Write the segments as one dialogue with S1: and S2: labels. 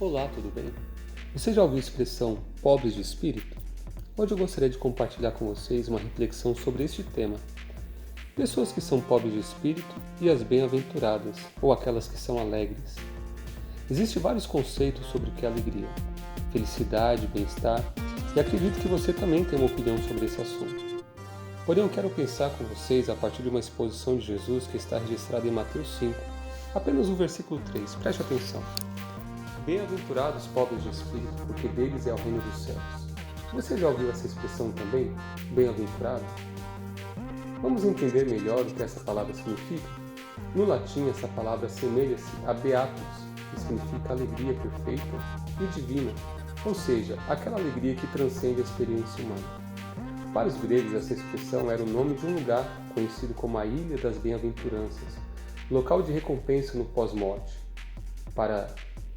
S1: Olá, tudo bem? Você já ouviu a expressão pobres de espírito? Hoje eu gostaria de compartilhar com vocês uma reflexão sobre este tema. Pessoas que são pobres de espírito e as bem-aventuradas, ou aquelas que são alegres. Existem vários conceitos sobre o que é alegria, felicidade, bem-estar, e acredito que você também tem uma opinião sobre esse assunto. Porém, eu quero pensar com vocês a partir de uma exposição de Jesus que está registrada em Mateus 5, apenas o versículo 3. Preste atenção. Bem-aventurados os pobres de espírito, porque deles é o reino dos céus. Você já ouviu essa expressão também? Bem-aventurado? Vamos entender melhor o que essa palavra significa? No latim, essa palavra assemelha-se a beatus, que significa alegria perfeita e divina, ou seja, aquela alegria que transcende a experiência humana. Para os gregos, essa expressão era o nome de um lugar conhecido como a Ilha das Bem-aventuranças, local de recompensa no pós-morte,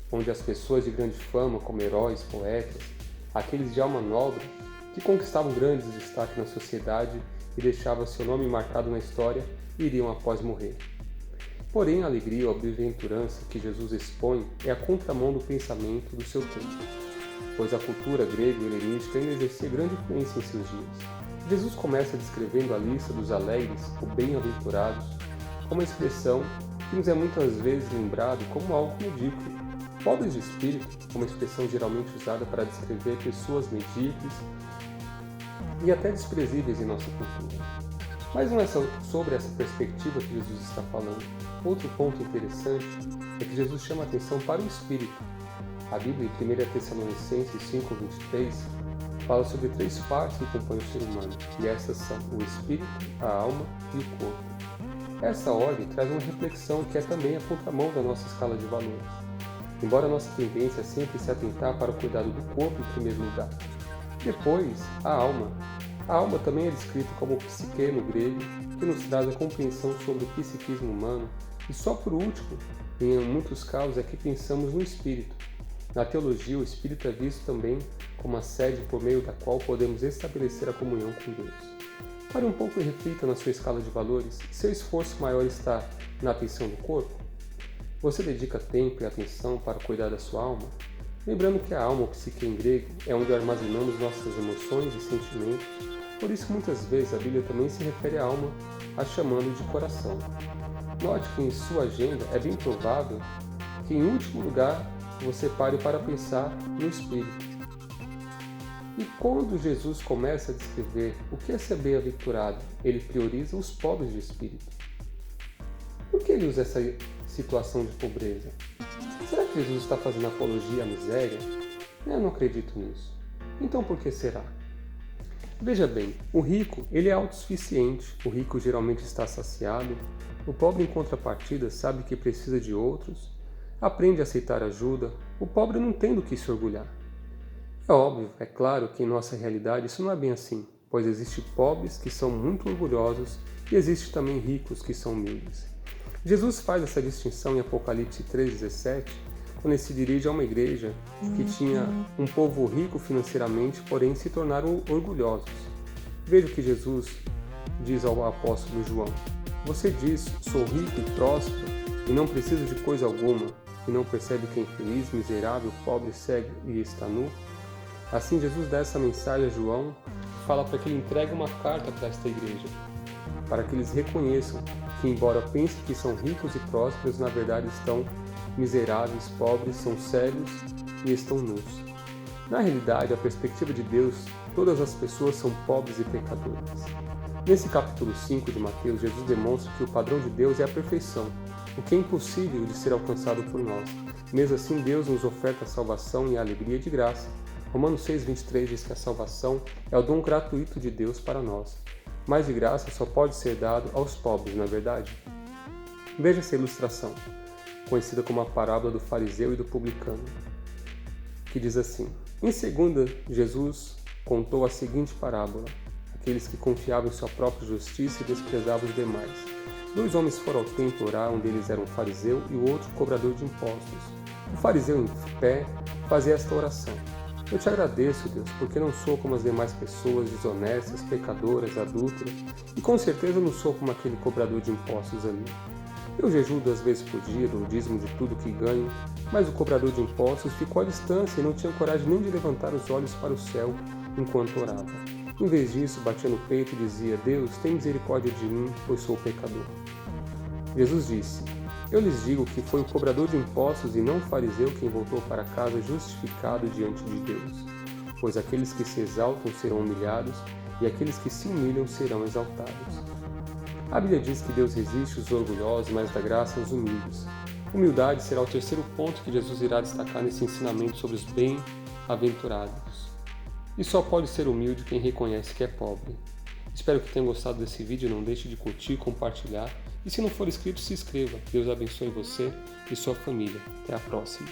S1: onde as pessoas de grande fama, como heróis, poetas, aqueles de alma nobre, que conquistavam grandes destaques na sociedade e deixavam seu nome marcado na história, iriam após morrer. Porém, a alegria ou a bem-aventurança que Jesus expõe é a contramão do pensamento do seu tempo, pois a cultura grega e helenística ainda exercia grande influência em seus dias. Jesus começa descrevendo a lista dos alegres ou bem-aventurados como uma expressão que nos é muitas vezes lembrado como algo medíocre. Pobres de espírito é uma expressão geralmente usada para descrever pessoas medíocres e até desprezíveis em nossa cultura. Mas não é só sobre essa perspectiva que Jesus está falando. Outro ponto interessante é que Jesus chama a atenção para o espírito. A Bíblia, em 1 Tessalonicenses 5:23, fala sobre 3 partes que compõem o ser humano, e essas são o espírito, a alma e o corpo. Essa ordem traz uma reflexão que é também a contramão da nossa escala de valores. Embora a nossa tendência é sempre se atentar para o cuidado do corpo em primeiro lugar. Depois, a alma. A alma também é descrita como psique no grego, que nos traz a compreensão sobre o psiquismo humano, e só por último, em muitos casos, é que pensamos no espírito. Na teologia, o espírito é visto também como a sede por meio da qual podemos estabelecer a comunhão com Deus. Pare um pouco e reflita na sua escala de valores. Seu esforço maior está na atenção do corpo? Você dedica tempo e atenção para cuidar da sua alma? Lembrando que a alma, ou psique em grego, é onde armazenamos nossas emoções e sentimentos, por isso muitas vezes a Bíblia também se refere à alma, a chamando de coração. Note que em sua agenda é bem provável que, em último lugar, você pare para pensar no espírito. E quando Jesus começa a descrever o que é ser bem-aventurado, ele prioriza os pobres de espírito. Por que ele usa essa situação de pobreza? Será que Jesus está fazendo apologia à miséria? Eu não acredito nisso. Então por que será? Veja bem, o rico ele é autossuficiente, o rico geralmente está saciado, o pobre em contrapartida sabe que precisa de outros, aprende a aceitar ajuda, o pobre não tem do que se orgulhar. É óbvio, é claro que em nossa realidade isso não é bem assim, pois existem pobres que são muito orgulhosos e existem também ricos que são humildes. Jesus faz essa distinção em Apocalipse 3,17, quando ele se dirige a uma igreja que tinha um povo rico financeiramente, porém se tornaram orgulhosos. Veja o que Jesus diz ao apóstolo João. Você diz, sou rico e próspero e não preciso de coisa alguma, e não percebe que é infeliz, miserável, pobre, cego e está nu? Assim Jesus dá essa mensagem a João e fala para que ele entregue uma carta para esta igreja, para que eles reconheçam que, embora pensem que são ricos e prósperos, na verdade estão miseráveis, pobres, são cegos e estão nus. Na realidade, a perspectiva de Deus, todas as pessoas são pobres e pecadoras. Nesse capítulo 5 de Mateus, Jesus demonstra que o padrão de Deus é a perfeição, o que é impossível de ser alcançado por nós. Mesmo assim, Deus nos oferta a salvação e a alegria de graça. Romanos 6,23 diz que a salvação é o dom gratuito de Deus para nós. Mas de graça só pode ser dado aos pobres, não é verdade? Veja essa ilustração, conhecida como a parábola do fariseu e do publicano, que diz assim: em segunda, Jesus contou a seguinte parábola: aqueles que confiavam em sua própria justiça e desprezavam os demais. 2 homens foram ao templo orar, um deles era um fariseu e o outro cobrador de impostos. O fariseu, em pé, fazia esta oração: eu te agradeço, Deus, porque não sou como as demais pessoas desonestas, pecadoras, adúlteras, e com certeza não sou como aquele cobrador de impostos ali. Eu jejuo 2 vezes por dia, dou o dízimo de tudo que ganho, mas o cobrador de impostos ficou à distância e não tinha coragem nem de levantar os olhos para o céu enquanto orava. Em vez disso, batia no peito e dizia: Deus, tem misericórdia de mim, pois sou pecador. Jesus disse: Eu lhes digo que foi o cobrador de impostos e não o fariseu quem voltou para casa justificado diante de Deus. Pois aqueles que se exaltam serão humilhados, e aqueles que se humilham serão exaltados. A Bíblia diz que Deus resiste os orgulhosos, mas dá graça aos humildes. Humildade será o terceiro ponto que Jesus irá destacar nesse ensinamento sobre os bem-aventurados. E só pode ser humilde quem reconhece que é pobre. Espero que tenham gostado desse vídeo, não deixe de curtir, compartilhar e se não for inscrito, se inscreva. Deus abençoe você e sua família. Até a próxima.